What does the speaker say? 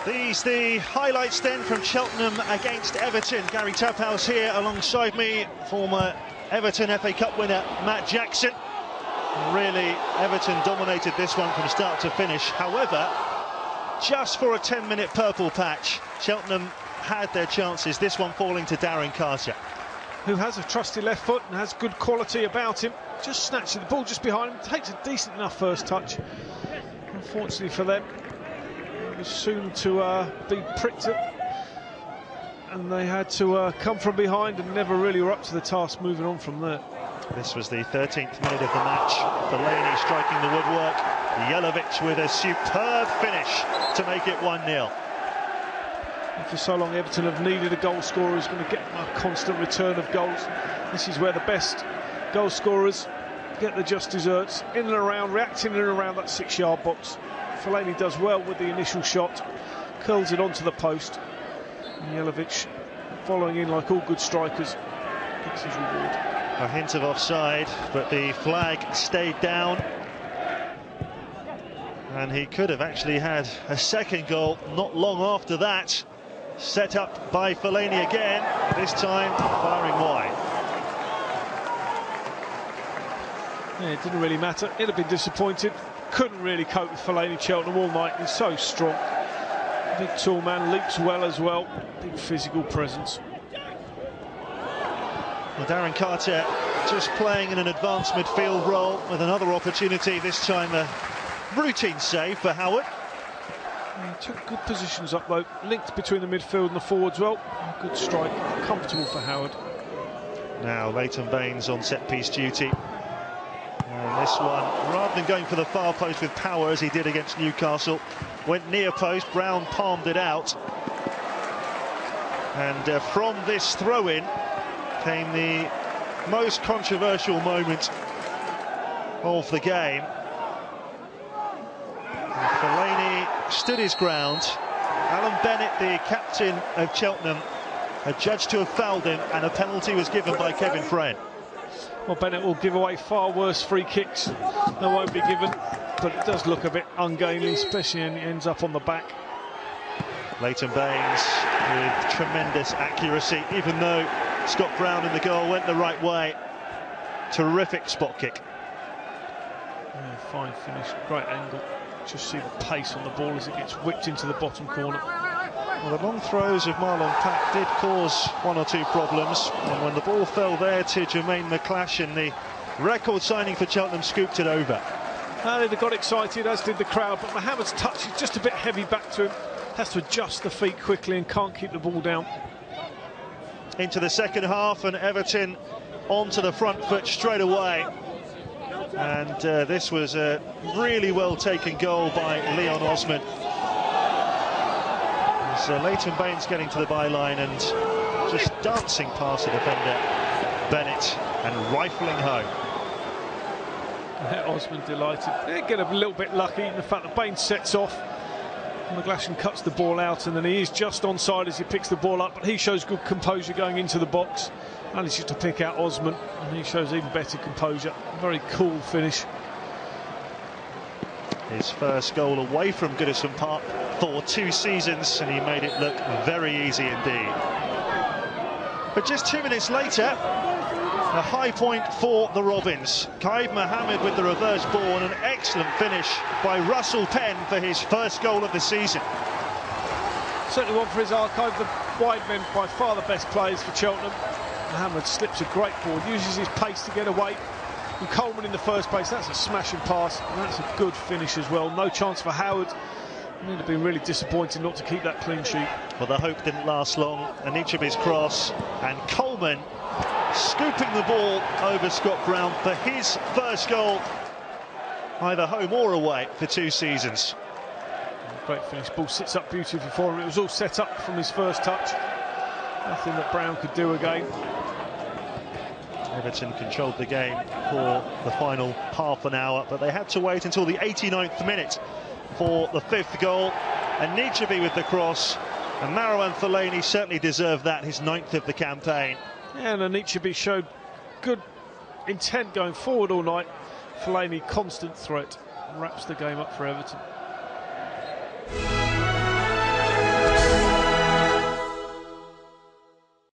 These the highlights then from Cheltenham against Everton. Gary Taphouse here alongside me, former Everton FA Cup winner Matt Jackson. Really, Everton dominated this one from start to finish. However, just for a 10-minute purple patch, Cheltenham had their chances, this one falling to Darren Carter, who has a trusty left foot and has good quality about him. Just snatching the ball just behind him, takes a decent enough first touch. Unfortunately for them, it was soon to be pricked up, and they had to come from behind and never really were up to the task moving on from there. This was the 13th minute of the match. Fellaini striking the woodwork. Jelavic with a superb finish to make it 1-0. For so long, Everton have needed a goal scorer who's going to get a constant return of goals. This is where the best goal scorers get the just desserts, in and around, reacting in and around that 6-yard box. Fellaini does well with the initial shot, curls it onto the post. And Jelavic, following in like all good strikers, gets his reward. A hint of offside, but the flag stayed down. And he could have actually had a second goal not long after that. Set up by Fellaini again, this time firing wide. Yeah, it didn't really matter. He'd have been disappointed. Couldn't really cope with Fellaini Cheltenham all night. He's so strong. Big tall man, leaps well as well. Big physical presence. Well, Darren Carter just playing in an advanced midfield role with another opportunity, this time a routine save for Howard. He took good positions up though, linked between the midfield and the forwards well. Good strike, comfortable for Howard. Now Leighton Baines on set-piece duty. And this one, rather than going for the far post with power as he did against Newcastle, went near post, Brown palmed it out. And from this throw-in came the most controversial moment of the game. Fellaini stood his ground. Alan Bennett, the captain of Cheltenham, had judged to have fouled him, and a penalty was given by Kevin Friend. Well, Bennett will give away far worse free kicks. They won't be given, but it does look a bit ungainly, especially when it ends up on the back. Leighton Baines with tremendous accuracy, even though Scott Brown in the goal went the right way. Terrific spot kick. Yeah, fine finish, great angle. Just see the pace on the ball as it gets whipped into the bottom corner. Well, the long throws of Marlon Pack did cause one or two problems, and when the ball fell there to Jermaine McClashin, the record signing for Cheltenham scooped it over. They got excited, as did the crowd, but Mohammed's touch is just a bit heavy back to him. Has to adjust the feet quickly and can't keep the ball down. Into the second half, and Everton onto the front foot straight away. And this was a really well taken goal by Leon Osman. As Leighton Baines getting to the byline and just dancing past the defender Bennett and rifling home. Osman delighted. They get a little bit lucky in the fact that Baines sets off. McClashin cuts the ball out, and then he is just onside as he picks the ball up, but he shows good composure going into the box. Manages to pick out Osman, and he shows even better composure. Very cool finish. His first goal away from Goodison Park for 2 seasons, and he made it look very easy indeed. But just 2 minutes later, a high point for the Robins. Kaib Mohammed with the reverse ball, and an excellent finish by Russell Penn for his first goal of the season. Certainly one for his archive. The wide men by far the best players for Cheltenham. Mohammed slips a great ball, uses his pace to get away. And Coleman in the first place, that's a smashing pass, and that's a good finish as well. No chance for Howard. It would have been really disappointing not to keep that clean sheet. Well, the hope didn't last long. Anichebe's cross, and Coleman scooping the ball over Scott Brown for his first goal, either home or away, for 2 seasons. Great finish, ball sits up beautifully for him. It was all set up from his first touch. Nothing that Brown could do again. Everton controlled the game for the final half an hour, but they had to wait until the 89th minute for the 5th goal. Anichebe with the cross, and Marouane Fellaini certainly deserved that, his 9th of the campaign. Yeah, and Anichebe showed good intent going forward all night. Fellaini, constant threat, wraps the game up for Everton.